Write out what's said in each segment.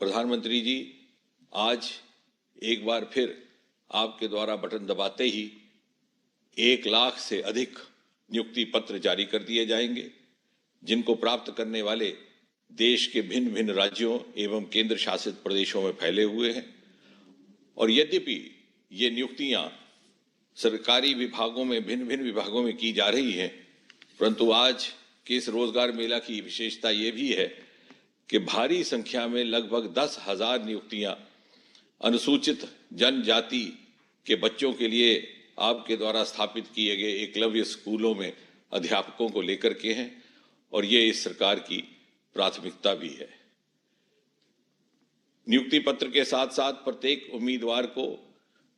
प्रधानमंत्री जी, आज एक बार फिर आपके द्वारा बटन दबाते ही 1 लाख से अधिक नियुक्ति पत्र जारी कर दिए जाएंगे, जिनको प्राप्त करने वाले देश के भिन्न भिन्न राज्यों एवं केंद्र शासित प्रदेशों में फैले हुए हैं। और यद्यपि ये नियुक्तियां सरकारी विभागों में भिन्न भिन्न विभागों में की जा रही हैं, परंतु आज के इस रोजगार मेला की विशेषता ये भी है कि भारी संख्या में लगभग 10,000 नियुक्तियां अनुसूचित जनजाति के बच्चों के लिए आपके द्वारा स्थापित किए गए एकलव्य स्कूलों में अध्यापकों को लेकर के हैं और ये इस सरकार की प्राथमिकता भी है। नियुक्ति पत्र के साथ साथ प्रत्येक उम्मीदवार को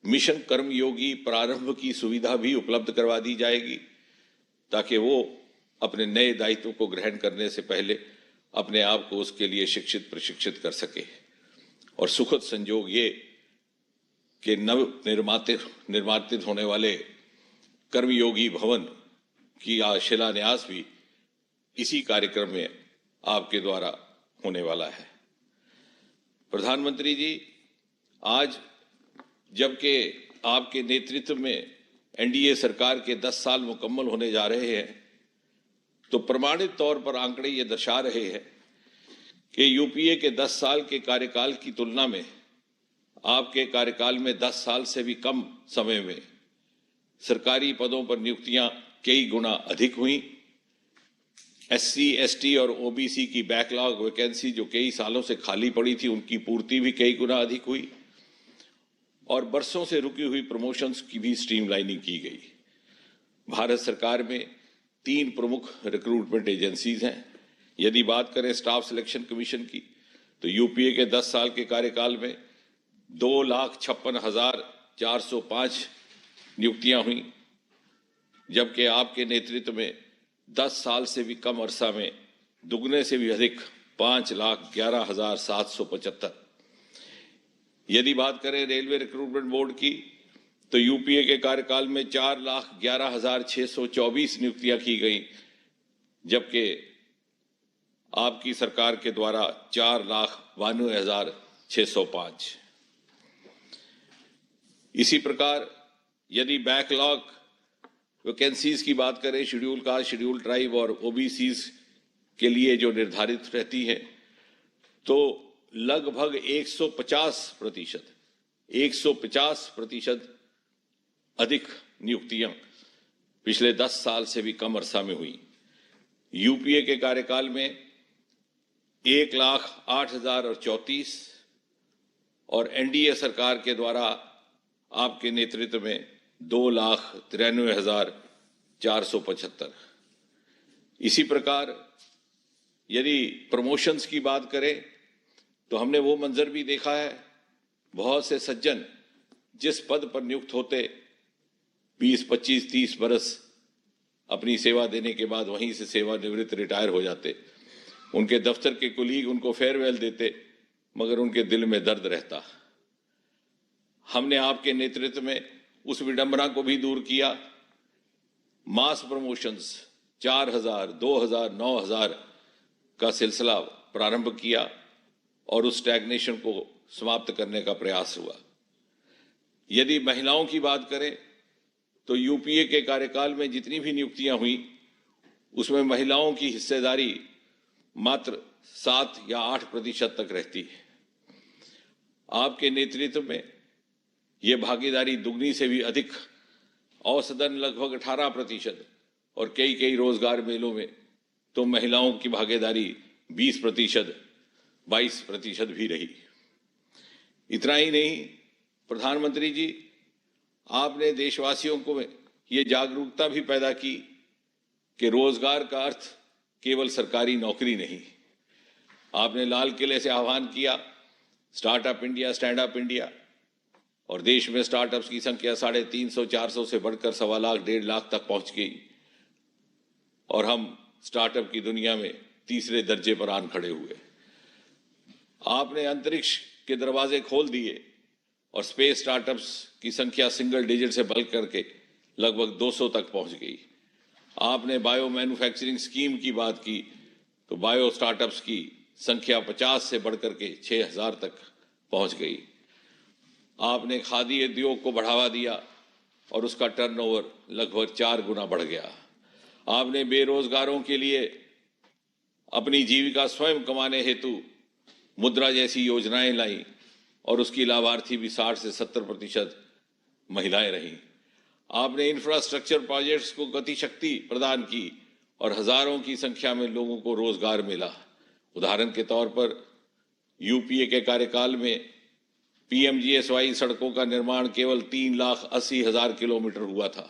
मिशन कर्मयोगी प्रारंभ की सुविधा भी उपलब्ध करवा दी जाएगी, ताकि वो अपने नए दायित्व को ग्रहण करने से पहले अपने आप को उसके लिए शिक्षित प्रशिक्षित कर सके। और सुखद संयोग ये कि नव निर्मातित होने वाले कर्मयोगी भवन की शिलान्यास भी इसी कार्यक्रम में आपके द्वारा होने वाला है। प्रधानमंत्री जी, आज जबकि आपके नेतृत्व में एनडीए सरकार के 10 साल मुकम्मल होने जा रहे हैं, तो प्रमाणित तौर पर आंकड़े ये दर्शा रहे हैं कि यूपीए के 10 साल के कार्यकाल की तुलना में आपके कार्यकाल में 10 साल से भी कम समय में सरकारी पदों पर नियुक्तियां कई गुना अधिक हुई। एससी, एसटी और ओबीसी की बैकलॉग वैकेंसी जो कई सालों से खाली पड़ी थी, उनकी पूर्ति भी कई गुना अधिक हुई और बरसों से रुकी हुई प्रमोशंस की भी स्ट्रीमलाइनिंग की गई। भारत सरकार में 3 प्रमुख रिक्रूटमेंट एजेंसीज हैं। यदि बात करें स्टाफ सिलेक्शन कमीशन की, तो यूपीए के 10 साल के कार्यकाल में 2,56,405 नियुक्तियां हुई, जबकि आपके नेतृत्व में 10 साल से भी कम अरसा में दुगने से भी अधिक 5,11,775। यदि बात करें रेलवे रिक्रूटमेंट बोर्ड की, तो यूपीए के कार्यकाल में 4,11,624 नियुक्तियां की गई, जबकि आपकी सरकार के द्वारा 4,92,605। इसी प्रकार यदि बैकलॉग वैकेंसीज की बात करें, शेड्यूल कास्ट, शेड्यूल ट्राइब और ओबीसीज के लिए जो निर्धारित रहती है, तो लगभग 150% अधिक नियुक्तियां पिछले 10 साल से भी कम अरसा में हुई। यूपीए के कार्यकाल में 1,08,034 और एनडीए सरकार के द्वारा आपके नेतृत्व में 2,93,475। इसी प्रकार यदि प्रमोशंस की बात करें, तो हमने वो मंजर भी देखा है, बहुत से सज्जन जिस पद पर नियुक्त होते 20, 25, 30 बरस अपनी सेवा देने के बाद वहीं से सेवानिवृत्त रिटायर हो जाते। उनके दफ्तर के कुलीग उनको फेयरवेल देते, मगर उनके दिल में दर्द रहता। हमने आपके नेतृत्व में उस विडंबना को भी दूर किया। मास प्रमोशंस 4,000, 2,000, 9,000 का सिलसिला प्रारंभ किया और उस स्टैग्नेशन को समाप्त करने का प्रयास हुआ। यदि महिलाओं की बात करें, तो यूपीए के कार्यकाल में जितनी भी नियुक्तियां हुई, उसमें महिलाओं की हिस्सेदारी मात्र 7 या 8% तक रहती है। आपके नेतृत्व में यह भागीदारी दुगनी से भी अधिक, औसतन लगभग 18%, और कई रोजगार मेलों में तो महिलाओं की भागीदारी 20%, 22% भी रही। इतना ही नहीं, प्रधानमंत्री जी, आपने देशवासियों को ये जागरूकता भी पैदा की कि रोजगार का अर्थ केवल सरकारी नौकरी नहीं। आपने लाल किले से आह्वान किया startup India, stand up India, और देश में स्टार्टअप्स की संख्या 350-400 से बढ़कर 1.25 लाख, 1.5 लाख तक पहुंच गई और हम स्टार्टअप की दुनिया में तीसरे दर्जे पर आन खड़े हुए। आपने अंतरिक्ष के दरवाजे खोल दिए और स्पेस स्टार्टअप्स की संख्या सिंगल डिजिट से बढ़ करके लगभग 200 तक पहुंच गई। आपने बायो मैन्युफैक्चरिंग स्कीम की बात की, तो बायो स्टार्टअप्स की संख्या 50 से बढ़कर के 6,000 तक पहुंच गई। आपने खादी उद्योग को बढ़ावा दिया और उसका टर्नओवर लगभग 4 गुना बढ़ गया। आपने बेरोजगारों के लिए अपनी जीविका स्वयं कमाने हेतु मुद्रा जैसी योजनाएं लाई और उसकी लाभार्थी भी 60 से 70% महिलाएं रहीं। आपने इंफ्रास्ट्रक्चर प्रोजेक्ट्स को गति शक्ति प्रदान की और हजारों की संख्या में लोगों को रोजगार मिला। उदाहरण के तौर पर यूपीए के कार्यकाल में पीएमजीएसवाई सड़कों का निर्माण केवल 3,80,000 किलोमीटर हुआ था।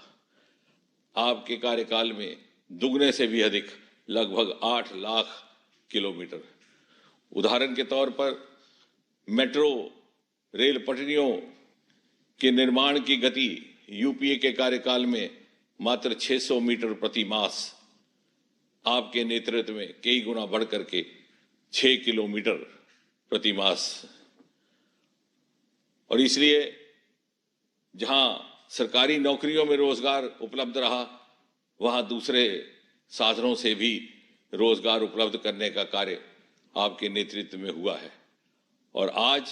आपके कार्यकाल में दुगने से भी अधिक, लगभग 8 लाख किलोमीटर। उदाहरण के तौर पर मेट्रो रेल पटरियों के निर्माण की गति यूपीए के कार्यकाल में मात्र 600 मीटर प्रति मास, आपके नेतृत्व में कई गुना बढ़ करके 6 किलोमीटर प्रति मास। और इसलिए जहां सरकारी नौकरियों में रोजगार उपलब्ध रहा, वहां दूसरे साधनों से भी रोजगार उपलब्ध करने का कार्य आपके नेतृत्व में हुआ है। और आज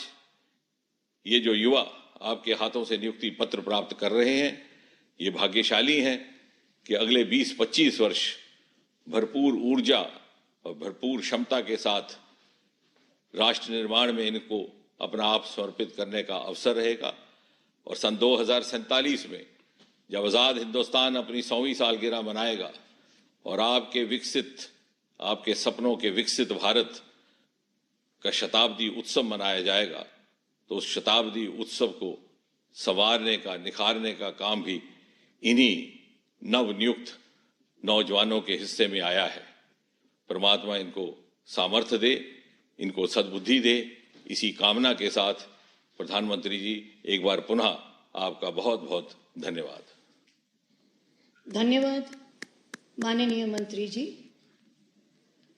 ये जो युवा आपके हाथों से नियुक्ति पत्र प्राप्त कर रहे हैं, ये भाग्यशाली हैं कि अगले 20-25 वर्ष भरपूर ऊर्जा और भरपूर क्षमता के साथ राष्ट्र निर्माण में इनको अपना आप समर्पित करने का अवसर रहेगा। और सन 2047 में जब आज़ाद हिंदुस्तान अपनी 100वीं सालगिरह मनाएगा और आपके सपनों के विकसित भारत का शताब्दी उत्सव मनाया जाएगा, तो उस शताब्दी उत्सव को संवारने का, निखारने का काम भी इन्हीं नवनियुक्त नौजवानों के हिस्से में आया है। परमात्मा इनको सामर्थ्य दे, इनको सद्बुद्धि दे। इसी कामना के साथ प्रधानमंत्री जी, एक बार पुनः आपका बहुत बहुत धन्यवाद। धन्यवाद माननीय मंत्री जी।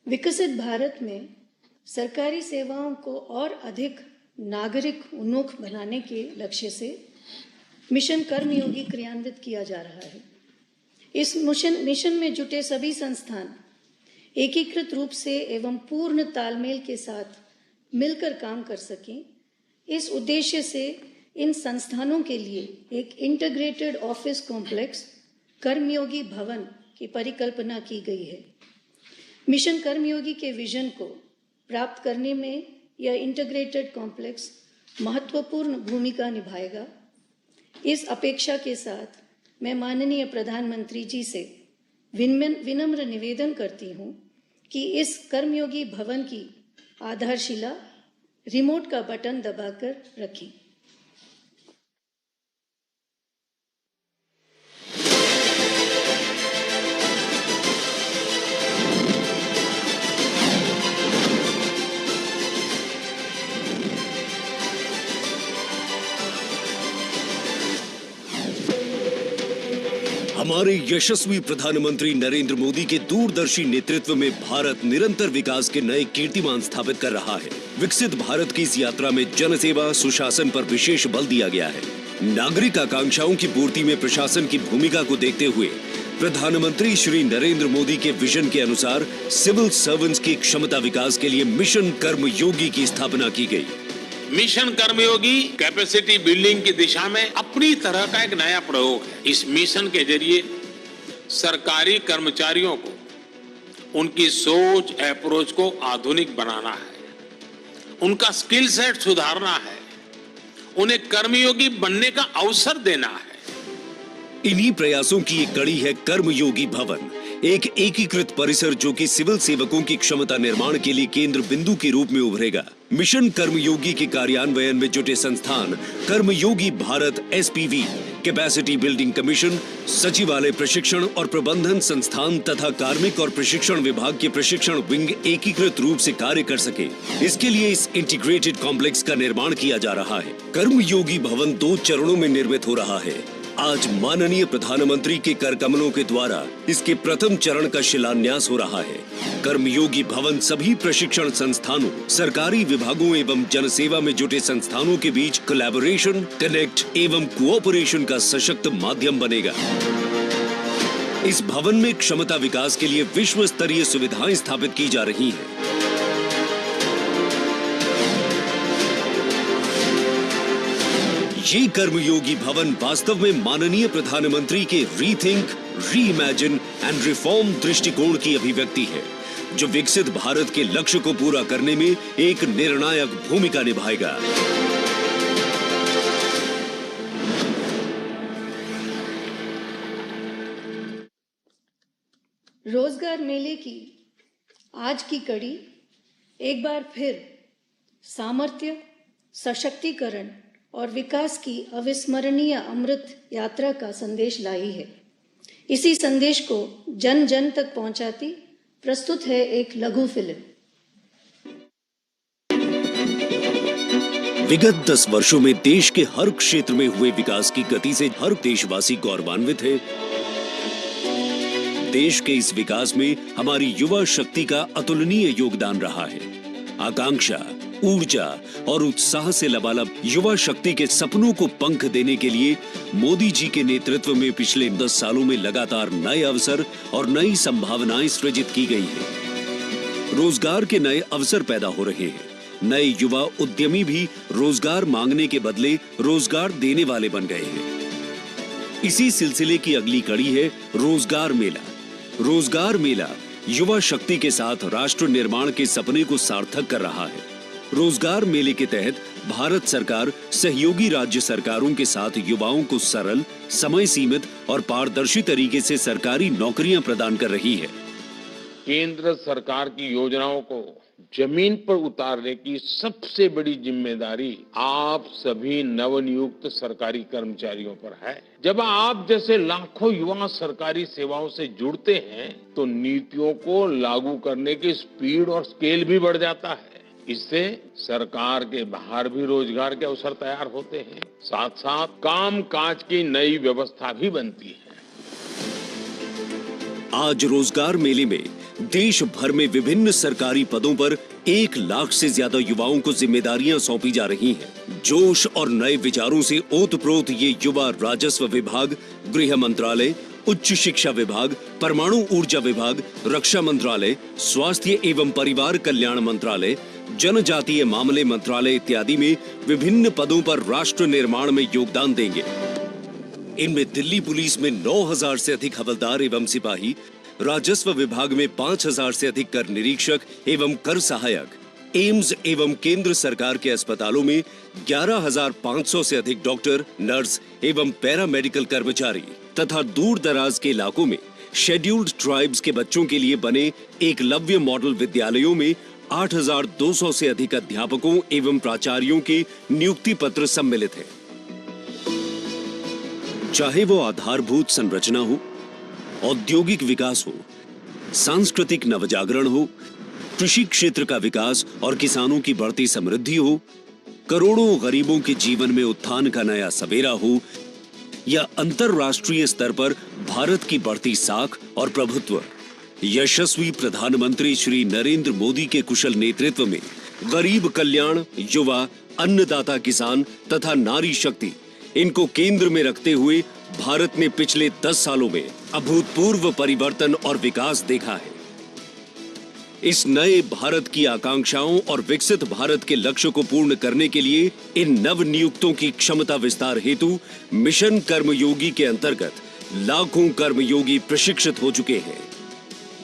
विकसित भारत में सरकारी सेवाओं को और अधिक नागरिक उन्मुख बनाने के लक्ष्य से मिशन कर्मयोगी क्रियान्वित किया जा रहा है। इस मिशन में जुटे सभी संस्थान एकीकृत रूप से एवं पूर्ण तालमेल के साथ मिलकर काम कर सकें, इस उद्देश्य से इन संस्थानों के लिए एक इंटीग्रेटेड ऑफिस कॉम्प्लेक्स कर्मयोगी भवन की परिकल्पना की गई है। मिशन कर्मयोगी के विजन को प्राप्त करने में यह इंटीग्रेटेड कॉम्प्लेक्स महत्वपूर्ण भूमिका निभाएगा। इस अपेक्षा के साथ मैं माननीय प्रधानमंत्री जी से विनम्र निवेदन करती हूँ कि इस कर्मयोगी भवन की आधारशिला रिमोट का बटन दबाकर रखें। हमारे यशस्वी प्रधानमंत्री नरेंद्र मोदी के दूरदर्शी नेतृत्व में भारत निरंतर विकास के नए कीर्तिमान स्थापित कर रहा है। विकसित भारत की इस यात्रा में जनसेवा सुशासन पर विशेष बल दिया गया है। नागरिक आकांक्षाओं की पूर्ति में प्रशासन की भूमिका को देखते हुए प्रधानमंत्री श्री नरेंद्र मोदी के विजन के अनुसार सिविल सर्वेंट्स की क्षमता विकास के लिए मिशन कर्मयोगी की स्थापना की गई। मिशन कर्मयोगी कैपेसिटी बिल्डिंग की दिशा में अपनी तरह का एक नया प्रयोग है। इस मिशन के जरिए सरकारी कर्मचारियों को उनकी सोच अप्रोच को आधुनिक बनाना है, उनका स्किल सेट सुधारना है, उन्हें कर्मयोगी बनने का अवसर देना है। इन्हीं प्रयासों की एक कड़ी है कर्मयोगी भवन, एक एकीकृत परिसर जो कि सिविल सेवकों की क्षमता निर्माण के लिए केंद्र बिंदु के रूप में उभरेगा। मिशन कर्मयोगी के कार्यान्वयन में जुटे संस्थान Karmayogi Bharat SPV, capacity building commission, सचिवालय प्रशिक्षण और प्रबंधन संस्थान तथा कार्मिक और प्रशिक्षण विभाग के प्रशिक्षण विंग एकीकृत रूप से कार्य कर सके, इसके लिए इस इंटीग्रेटेड कॉम्प्लेक्स का निर्माण किया जा रहा है। कर्मयोगी भवन 2 चरणों में निर्मित हो रहा है। आज माननीय प्रधानमंत्री के कर कमलों के द्वारा इसके प्रथम चरण का शिलान्यास हो रहा है। कर्मयोगी भवन सभी प्रशिक्षण संस्थानों, सरकारी विभागों एवं जनसेवा में जुटे संस्थानों के बीच कोलैबोरेशन, कनेक्ट एवं कोऑपरेशन का सशक्त माध्यम बनेगा। इस भवन में क्षमता विकास के लिए विश्व स्तरीय सुविधाएं स्थापित की जा रही हैं। ये कर्मयोगी भवन वास्तव में माननीय प्रधानमंत्री के रीथिंक, रीइमेजिन एंड रिफॉर्म दृष्टिकोण की अभिव्यक्ति है, जो विकसित भारत के लक्ष्य को पूरा करने में एक निर्णायक भूमिका निभाएगा। रोजगार मेले की आज की कड़ी एक बार फिर सामर्थ्य, सशक्तिकरण और विकास की अविस्मरणीय अमृत यात्रा का संदेश लाई है। इसी संदेश को जन जन तक पहुंचाती प्रस्तुत है एक लघु फिल्म। विगत 10 वर्षों में देश के हर क्षेत्र में हुए विकास की गति से हर देशवासी गौरवान्वित है। देश के इस विकास में हमारी युवा शक्ति का अतुलनीय योगदान रहा है। आकांक्षा, ऊर्जा और उत्साह से लबालब युवा शक्ति के सपनों को पंख देने के लिए मोदी जी के नेतृत्व में पिछले 10 सालों में लगातार नए अवसर और नई संभावनाएं सृजित की गई हैं। रोजगार के नए अवसर पैदा हो रहे हैं। नए युवा उद्यमी भी रोजगार मांगने के बदले रोजगार देने वाले बन गए हैं। इसी सिलसिले की अगली कड़ी है रोजगार मेला। रोजगार मेला युवा शक्ति के साथ राष्ट्र निर्माण के सपने को सार्थक कर रहा है। रोजगार मेले के तहत भारत सरकार सहयोगी राज्य सरकारों के साथ युवाओं को सरल, समय सीमित और पारदर्शी तरीके से सरकारी नौकरियां प्रदान कर रही है। केंद्र सरकार की योजनाओं को जमीन पर उतारने की सबसे बड़ी जिम्मेदारी आप सभी नवनियुक्त सरकारी कर्मचारियों पर है। जब आप जैसे लाखों युवा सरकारी सेवाओं से जुड़ते हैं तो नीतियों को लागू करने की स्पीड और स्केल भी बढ़ जाता है। इससे सरकार के बाहर भी रोजगार के अवसर तैयार होते हैं, साथ साथ काम काज की नई व्यवस्था भी बनती है। आज रोजगार मेले में देश भर में विभिन्न सरकारी पदों पर 1 लाख से ज्यादा युवाओं को जिम्मेदारियां सौंपी जा रही हैं। जोश और नए विचारों से ओतप्रोत ये युवा राजस्व विभाग, गृह मंत्रालय, उच्च शिक्षा विभाग, परमाणु ऊर्जा विभाग, रक्षा मंत्रालय, स्वास्थ्य एवं परिवार कल्याण मंत्रालय, जनजातीय मामले मंत्रालय इत्यादि में विभिन्न पदों पर राष्ट्र निर्माण में योगदान देंगे। इनमें दिल्ली पुलिस में 9,000 से अधिक हवलदार एवं सिपाही, राजस्व विभाग में 5,000 से अधिक कर निरीक्षक एवं कर सहायक, एम्स एवं केंद्र सरकार के अस्पतालों में 11,500 से अधिक डॉक्टर, नर्स एवं पैरामेडिकल कर्मचारी तथा दूर दराज के इलाकों में शेड्यूल्ड ट्राइब्स के बच्चों के लिए बने एकलव्य मॉडल विद्यालयों में 8,200 से अधिक अध्यापकों एवं प्राचार्यों के नियुक्ति पत्र सम्मिलित हैं। चाहे वो आधारभूत संरचना हो, औद्योगिक विकास हो, सांस्कृतिक नवजागरण हो, कृषि क्षेत्र का विकास और किसानों की बढ़ती समृद्धि हो, करोड़ों गरीबों के जीवन में उत्थान का नया सवेरा हो, या अंतरराष्ट्रीय स्तर पर भारत की बढ़ती साख और प्रभुत्व, यशस्वी प्रधानमंत्री श्री नरेंद्र मोदी के कुशल नेतृत्व में गरीब कल्याण, युवा, अन्नदाता किसान तथा नारी शक्ति, इनको केंद्र में रखते हुए भारत ने पिछले 10 सालों में अभूतपूर्व परिवर्तन और विकास देखा है। इस नए भारत की आकांक्षाओं और विकसित भारत के लक्ष्य को पूर्ण करने के लिए इन नव नियुक्तों की क्षमता विस्तार हेतु मिशन कर्मयोगी के अंतर्गत लाखों कर्मयोगी प्रशिक्षित हो चुके हैं।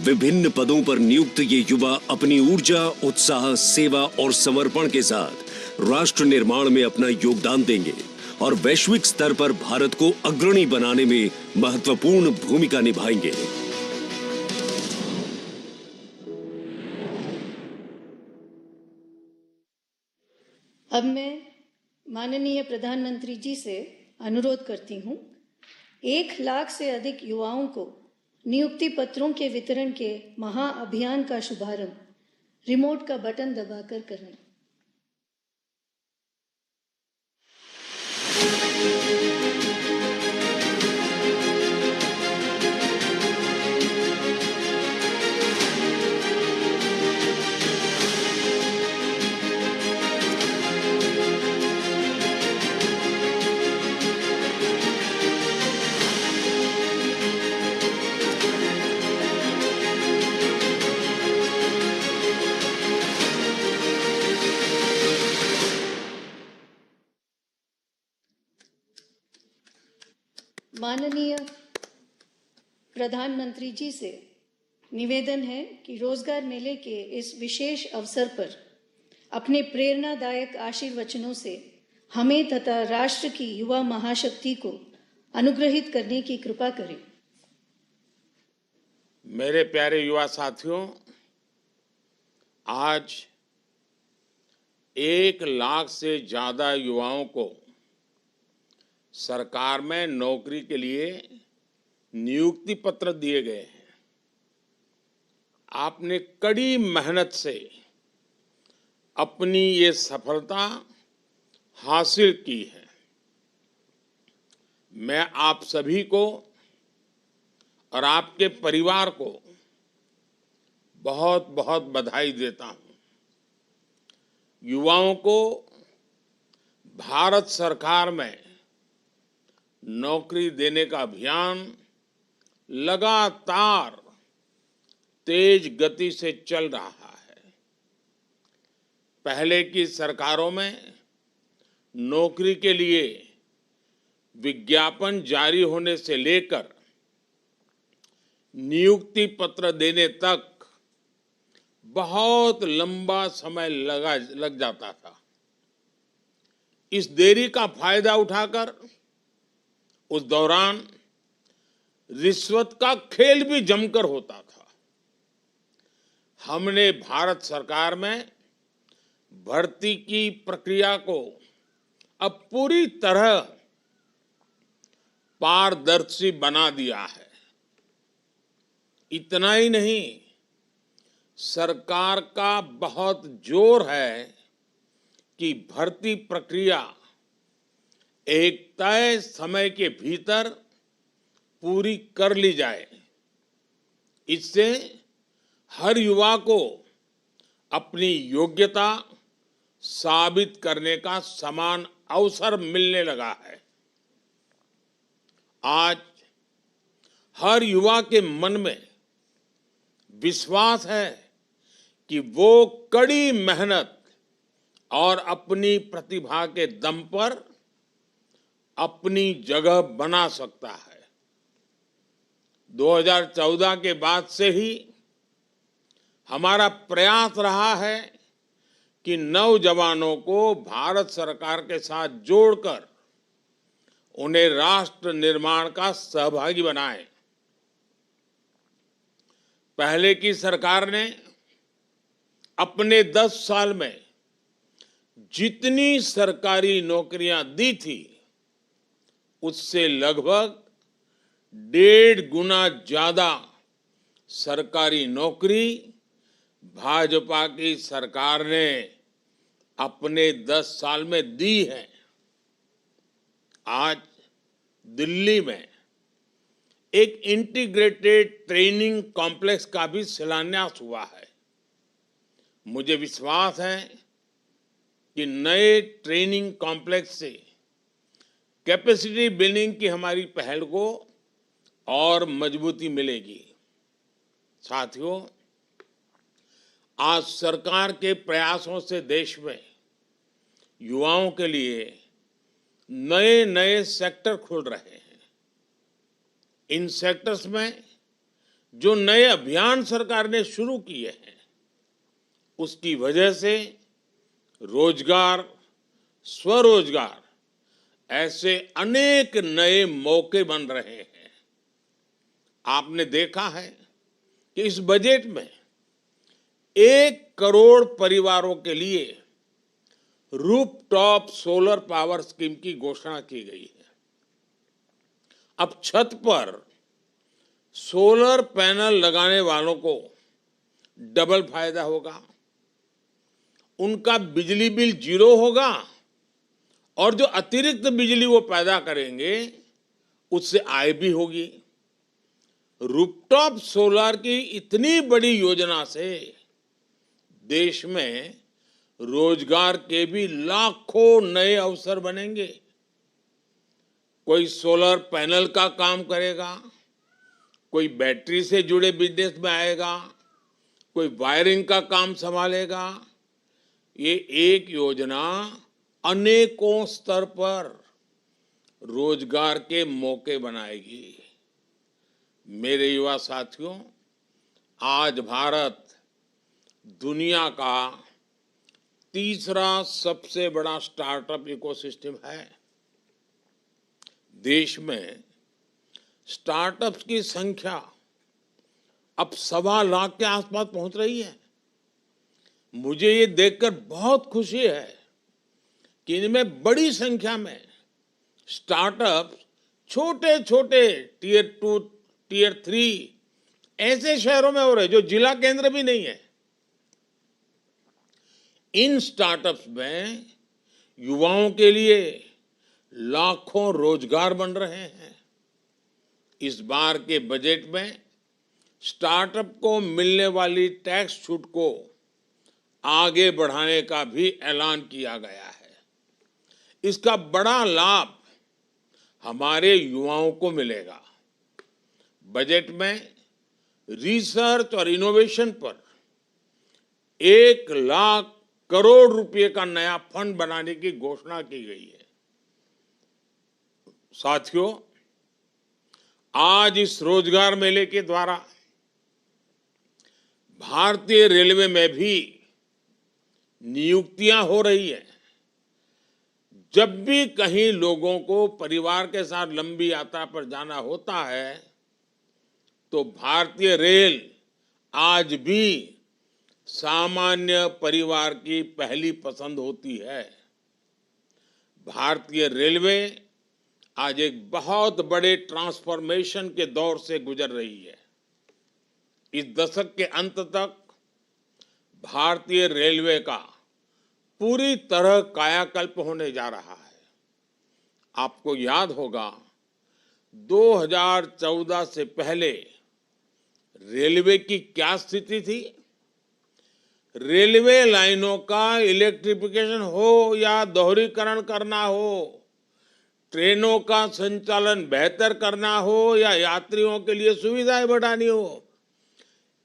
विभिन्न पदों पर नियुक्त ये युवा अपनी ऊर्जा, उत्साह, सेवा और समर्पण के साथ राष्ट्र निर्माण में अपना योगदान देंगे और वैश्विक स्तर पर भारत को अग्रणी बनाने में महत्वपूर्ण भूमिका निभाएंगे। अब मैं माननीय प्रधानमंत्री जी से अनुरोध करती हूं, 1 लाख से अधिक युवाओं को नियुक्ति पत्रों के वितरण के महाअभियान का शुभारंभ रिमोट का बटन दबाकर करें। माननीय प्रधानमंत्री जी से निवेदन है कि रोजगार मेले के इस विशेष अवसर पर अपने प्रेरणादायक आशीर्वचनों से हमें तथा राष्ट्र की युवा महाशक्ति को अनुग्रहित करने की कृपा करें। मेरे प्यारे युवा साथियों, आज 1 लाख से ज्यादा युवाओं को सरकार में नौकरी के लिए नियुक्ति पत्र दिए गए हैं। आपने कड़ी मेहनत से अपनी ये सफलता हासिल की है। मैं आप सभी को और आपके परिवार को बहुत बहुत बधाई देता हूं। युवाओं को भारत सरकार में नौकरी देने का अभियान लगातार तेज गति से चल रहा है। पहले की सरकारों में नौकरी के लिए विज्ञापन जारी होने से लेकर नियुक्ति पत्र देने तक बहुत लंबा समय लग जाता था। इस देरी का फायदा उठाकर उस दौरान रिश्वत का खेल भी जमकर होता था। हमने भारत सरकार में भर्ती की प्रक्रिया को अब पूरी तरह पारदर्शी बना दिया है। इतना ही नहीं, सरकार का बहुत जोर है कि भर्ती प्रक्रिया एक तय समय के भीतर पूरी कर ली जाए। इससे हर युवा को अपनी योग्यता साबित करने का समान अवसर मिलने लगा है। आज हर युवा के मन में विश्वास है कि वो कड़ी मेहनत और अपनी प्रतिभा के दम पर अपनी जगह बना सकता है। 2014 के बाद से ही हमारा प्रयास रहा है कि नौजवानों को भारत सरकार के साथ जोड़कर उन्हें राष्ट्र निर्माण का सहभागी बनाएं। पहले की सरकार ने अपने 10 साल में जितनी सरकारी नौकरियां दी थी, उससे लगभग 1.5 गुना ज्यादा सरकारी नौकरी भाजपा की सरकार ने अपने 10 साल में दी है। आज दिल्ली में एक इंटीग्रेटेड ट्रेनिंग कॉम्प्लेक्स का भी शिलान्यास हुआ है। मुझे विश्वास है कि नए ट्रेनिंग कॉम्प्लेक्स से कैपेसिटी बिल्डिंग की हमारी पहल को और मजबूती मिलेगी। साथियों, आज सरकार के प्रयासों से देश में युवाओं के लिए नए नए सेक्टर खुल रहे हैं। इन सेक्टर्स में जो नए अभियान सरकार ने शुरू किए हैं, उसकी वजह से रोजगार, स्वरोजगार ऐसे अनेक नए मौके बन रहे हैं। आपने देखा है कि इस बजट में 1 करोड़ परिवारों के लिए रूफटॉप सोलर पावर स्कीम की घोषणा की गई है। अब छत पर सोलर पैनल लगाने वालों को डबल फायदा होगा। उनका बिजली बिल 0 होगा और जो अतिरिक्त बिजली वो पैदा करेंगे उससे आय भी होगी। रूफटॉप सोलर की इतनी बड़ी योजना से देश में रोजगार के भी लाखों नए अवसर बनेंगे। कोई सोलर पैनल का काम करेगा, कोई बैटरी से जुड़े बिजनेस में आएगा, कोई वायरिंग का काम संभालेगा। ये एक योजना अनेकों स्तर पर रोजगार के मौके बनाएगी। मेरे युवा साथियों, आज भारत दुनिया का तीसरा सबसे बड़ा स्टार्टअप इकोसिस्टम है। देश में स्टार्टअप्स की संख्या अब 1.25 लाख के आसपास पहुंच रही है। मुझे ये देखकर बहुत खुशी है कि इनमें बड़ी संख्या में स्टार्टअप छोटे छोटे टियर 2, टियर 3 ऐसे शहरों में हो रहे जो जिला केंद्र भी नहीं है। इन स्टार्टअप्स में युवाओं के लिए लाखों रोजगार बन रहे हैं। इस बार के बजट में स्टार्टअप को मिलने वाली टैक्स छूट को आगे बढ़ाने का भी ऐलान किया गया है। इसका बड़ा लाभ हमारे युवाओं को मिलेगा। बजट में रिसर्च और इनोवेशन पर 1 लाख करोड़ रुपए का नया फंड बनाने की घोषणा की गई है। साथियों, आज इस रोजगार मेले के द्वारा भारतीय रेलवे में भी नियुक्तियां हो रही है। जब भी कहीं लोगों को परिवार के साथ लंबी यात्रा पर जाना होता है तो भारतीय रेल आज भी सामान्य परिवार की पहली पसंद होती है। भारतीय रेलवे आज एक बहुत बड़े ट्रांसफॉर्मेशन के दौर से गुजर रही है। इस दशक के अंत तक भारतीय रेलवे का पूरी तरह कायाकल्प होने जा रहा है। आपको याद होगा 2014 से पहले रेलवे की क्या स्थिति थी। रेलवे लाइनों का इलेक्ट्रिफिकेशन हो या दोहरीकरण करना हो, ट्रेनों का संचालन बेहतर करना हो या यात्रियों के लिए सुविधाएं बढ़ानी हो,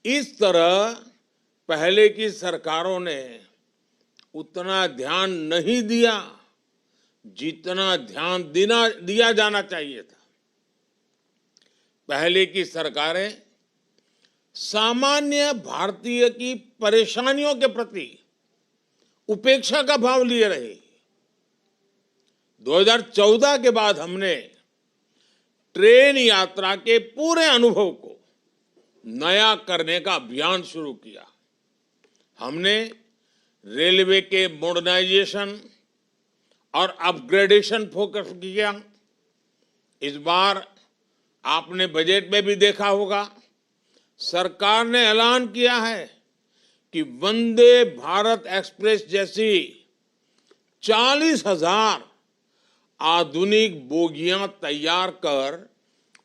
इस तरह पहले की सरकारों ने उतना ध्यान नहीं दिया जितना ध्यान दिया जाना चाहिए था। पहले की सरकारें सामान्य भारतीय की परेशानियों के प्रति उपेक्षा का भाव लिए रही। 2014 के बाद हमने ट्रेन यात्रा के पूरे अनुभव को नया करने का अभियान शुरू किया। हमने रेलवे के मॉडर्नाइजेशन और अपग्रेडेशन फोकस किया। इस बार आपने बजट में भी देखा होगा, सरकार ने ऐलान किया है कि वंदे भारत एक्सप्रेस जैसी 40,000 आधुनिक बोगियां तैयार कर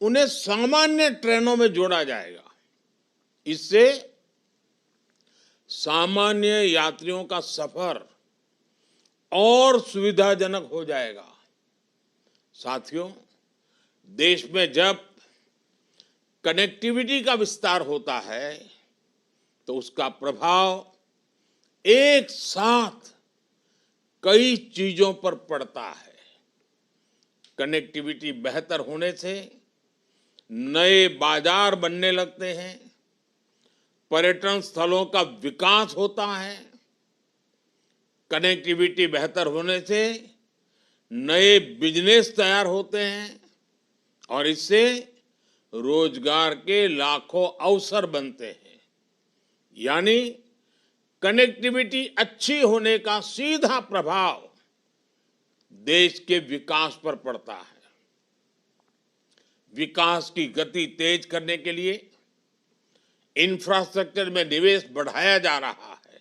उन्हें सामान्य ट्रेनों में जोड़ा जाएगा। इससे सामान्य यात्रियों का सफर और सुविधाजनक हो जाएगा। साथियों, देश में जब कनेक्टिविटी का विस्तार होता है तो उसका प्रभाव एक साथ कई चीजों पर पड़ता है। कनेक्टिविटी बेहतर होने से नए बाजार बनने लगते हैं, पर्यटन स्थलों का विकास होता है। कनेक्टिविटी बेहतर होने से नए बिजनेस तैयार होते हैं और इससे रोजगार के लाखों अवसर बनते हैं। यानी कनेक्टिविटी अच्छी होने का सीधा प्रभाव देश के विकास पर पड़ता है। विकास की गति तेज करने के लिए इंफ्रास्ट्रक्चर में निवेश बढ़ाया जा रहा है।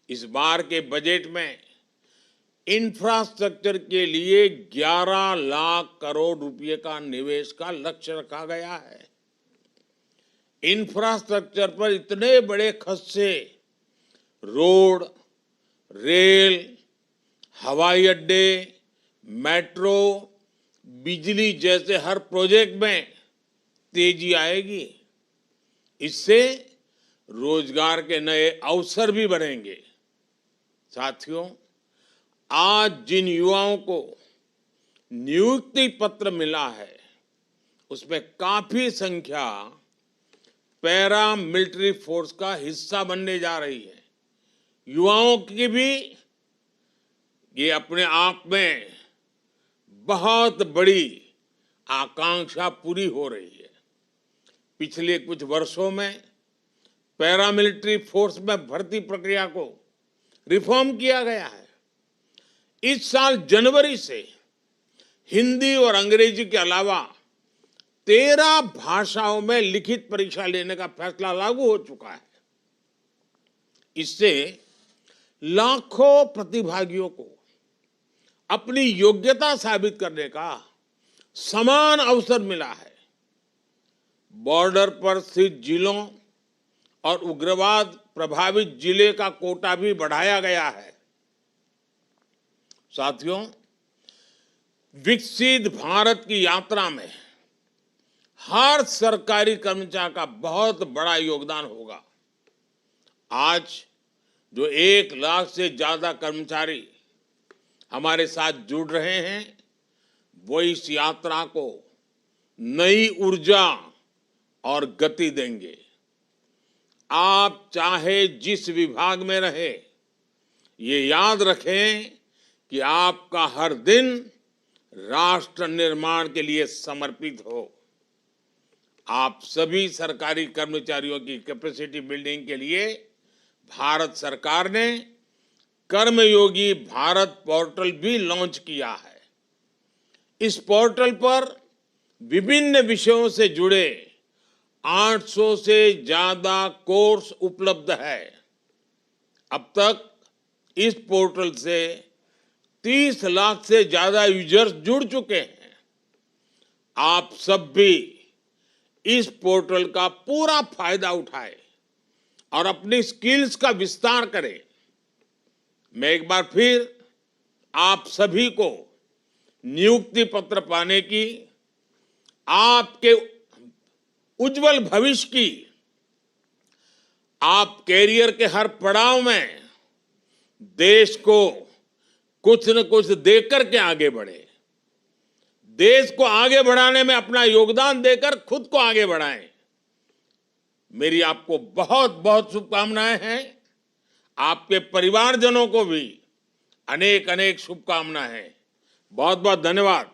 इस बार के बजट में इंफ्रास्ट्रक्चर के लिए 11 लाख करोड़ रुपए का निवेश का लक्ष्य रखा गया है। इंफ्रास्ट्रक्चर पर इतने बड़े खर्च से रोड, रेल, हवाई अड्डे, मेट्रो, बिजली जैसे हर प्रोजेक्ट में तेजी आएगी। इससे रोजगार के नए अवसर भी बनेंगे। साथियों, आज जिन युवाओं को नियुक्ति पत्र मिला है उसमें काफी संख्या पैरा मिलिट्री फोर्स का हिस्सा बनने जा रही है। युवाओं की भी ये अपने आप में बहुत बड़ी आकांक्षा पूरी हो रही है। पिछले कुछ वर्षों में पैरामिलिट्री फोर्स में भर्ती प्रक्रिया को रिफॉर्म किया गया है। इस साल जनवरी से हिंदी और अंग्रेजी के अलावा 13 भाषाओं में लिखित परीक्षा लेने का फैसला लागू हो चुका है। इससे लाखों प्रतिभागियों को अपनी योग्यता साबित करने का समान अवसर मिला है। बॉर्डर पर स्थित जिलों और उग्रवाद प्रभावित जिले का कोटा भी बढ़ाया गया है। साथियों, विकसित भारत की यात्रा में हर सरकारी कर्मचारी का बहुत बड़ा योगदान होगा। आज जो 1 लाख से ज्यादा कर्मचारी हमारे साथ जुड़ रहे हैं, वो इस यात्रा को नई ऊर्जा और गति देंगे। आप चाहे जिस विभाग में रहे, ये याद रखें कि आपका हर दिन राष्ट्र निर्माण के लिए समर्पित हो। आप सभी सरकारी कर्मचारियों की कैपेसिटी बिल्डिंग के लिए भारत सरकार ने कर्मयोगी भारत पोर्टल भी लॉन्च किया है। इस पोर्टल पर विभिन्न विषयों से जुड़े 800 से ज्यादा कोर्स उपलब्ध है। अब तक इस पोर्टल से 30 लाख से ज्यादा यूजर्स जुड़ चुके हैं। आप सब भी इस पोर्टल का पूरा फायदा उठाएं और अपनी स्किल्स का विस्तार करें। मैं एक बार फिर आप सभी को नियुक्ति पत्र पाने की, आपके उज्जवल भविष्य की, आप कैरियर के हर पड़ाव में देश को कुछ न कुछ देकर के आगे बढ़े। देश को आगे बढ़ाने में अपना योगदान देकर खुद को आगे बढ़ाएं। मेरी आपको बहुत बहुत शुभकामनाएं हैं। आपके परिवारजनों को भी अनेक अनेक शुभकामनाएं हैं। बहुत बहुत धन्यवाद।